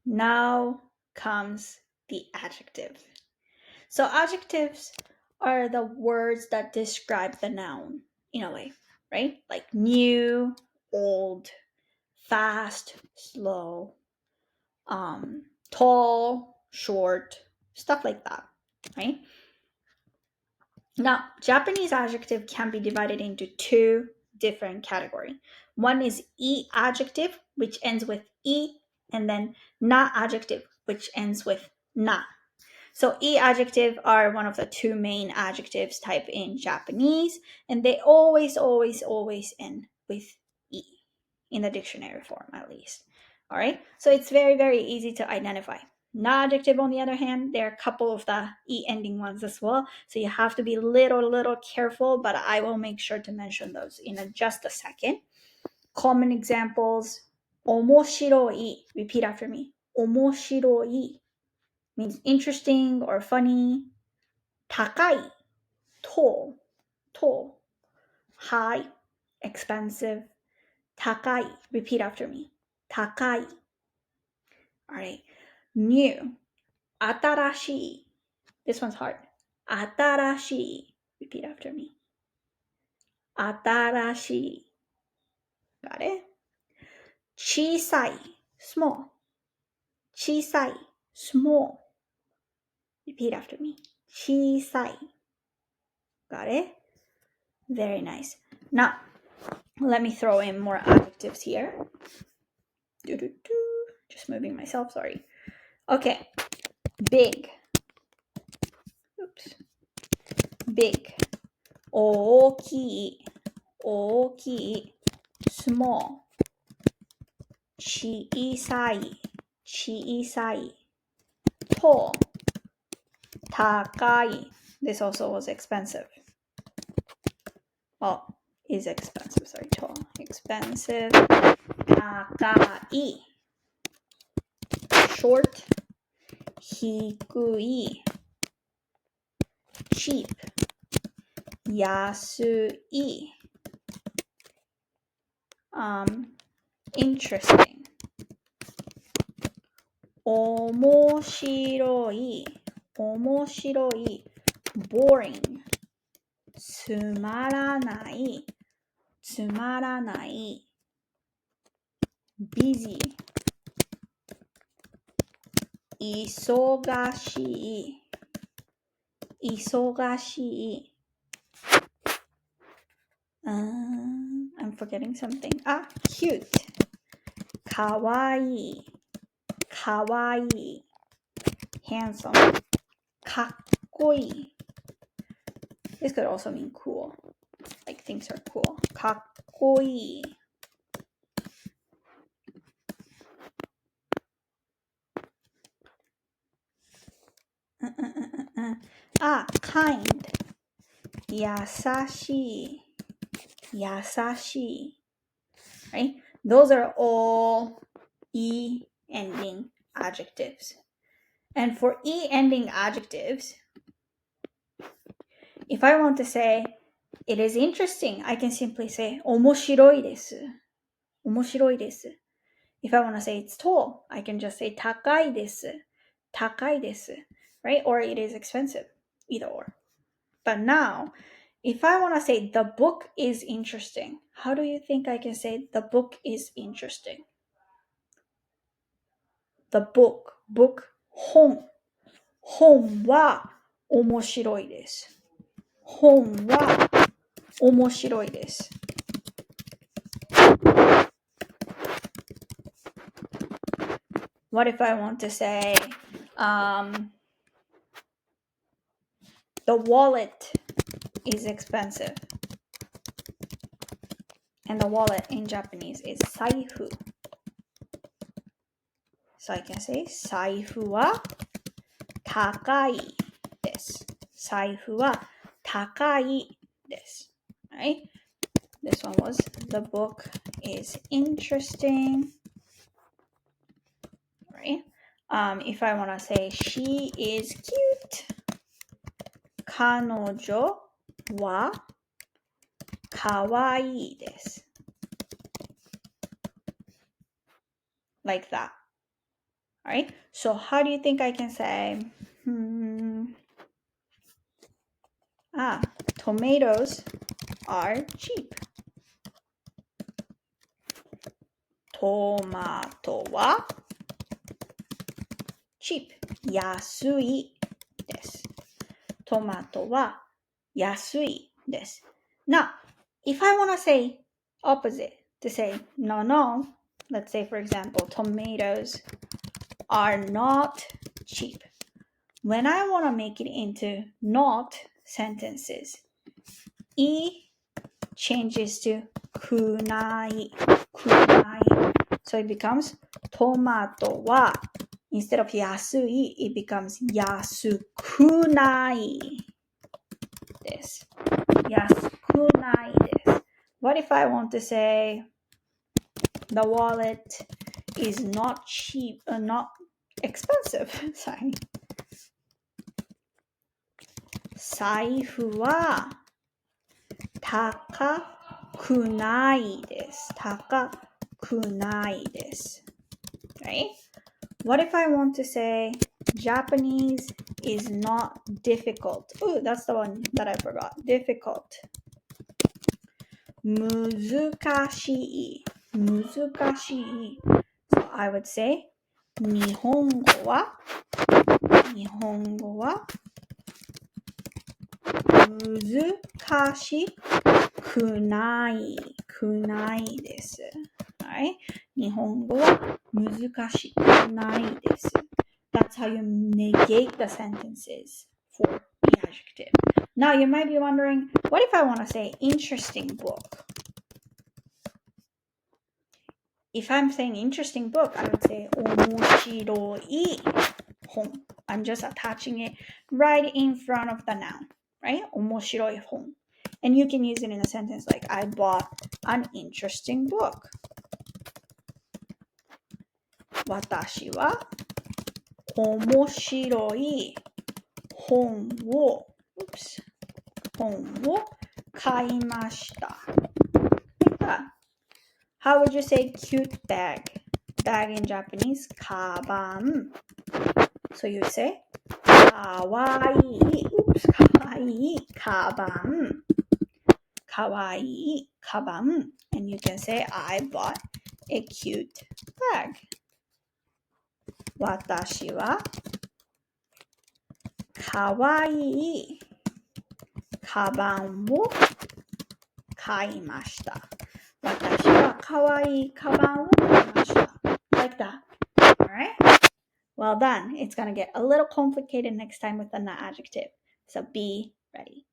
Now comes the adjective. So adjectives are the words that describe the noun in a way, right? Like new, old, fast, slow, tall, short, stuff like that, right? Now, Japanese adjective can be divided into two different categories. One is e adjective, which ends with e, and then na adjective, which ends with na. So e adjective are one of the two main adjectives type in Japanese, and they always, always, always end with e in the dictionary form, at least. All right, so it's very, very easy to identify. Na adjective, on the other hand, there are a couple of the e ending ones as well, so you have to be a little careful, but I will make sure to mention those in just a second. Common examples: omoshiroi. Repeat after me. Omoshiroi means interesting or funny. Takai, tall, tall. High, expensive. Takai, repeat after me. Takai. All right. New, atarashi. This one's hard. Atarashi. Repeat after me. Atarashi. Got it? Chisai, small. Chisai, small. Repeat after me. Chisai. Got it? Very nice. Now, let me throw in more adjectives here. Just moving myself, sorry. Okay. Big. Oops. Big. 大きい。大きい。small. 小さい。小さい。tall. 高い。This also was expensive. Well, is expensive. Sorry, tall. Expensive. 高い。short. 低い。cheap. 安い。interesting. 面白い。面白い。boring. つまらない。つまらない。busy. 忙しい。忙しい。I'm forgetting something. Cute. かわいい。かわいい。handsome. かっこいい。This could also mean cool. Like things are cool. かっこいい。kind. 優しい。優しい。Right? Those are all E ending adjectives. And for E ending adjectives, if I want to say it is interesting, I can simply say 面白いです。面白いです。If I want to say it's tall, I can just say 高いです。高いです。Right? Or it is expensive. Either or. But now, if I want to say the book is interesting, how do you think I can say the book is interesting? The book, book, 本。本は面白いです。本は面白いです。What if I want to say, the wallet is expensive? And the wallet in Japanese is 財布。So I can say 財布は高いです。財布は高いです。Right? This one was the book is interesting. Right? If I want to say she is cute, 彼女はかわいいです。Like that. All right. So how do you think I can say, tomatoes are cheap. トマトは cheap 安いです。トマトは安いです。Now, if I want to say opposite, to say no, let's say for example, tomatoes are not cheap. When I want to make it into not sentences, E changes to くない。So it becomes トマトは instead of 安い it becomes 安くないです。安くないです。What if I want to say the wallet is not cheap, not expensive? Sorry. 財布は高くないです。高くないです。Right? What if I want to say Japanese is not difficult? Oh, that's the one that I forgot. Difficult. 難しい。難しい。So I would say 日本語は難しくないです。Right? 日本語は難しくないです。That's how you negate the sentences for the adjective. Now you might be wondering, what if I want to say interesting book? If I'm saying interesting book, I would say 面白い本. I'm just attaching it right in front of the noun, right? 面白い本. And you can use it in a sentence like, I bought an interesting book. 私は面白い本を買いました。Like that. How would you say cute bag? Bag in Japanese, カバン. So you say, かわいいカバン. かわいいカバン. And you can say, I bought a cute bag. 私はかわいいカバンを買いました。私はかわいいカバンを買いました。Like that. Alright? Well done. It's going to get a little complicated next time with the not adjective. So be ready.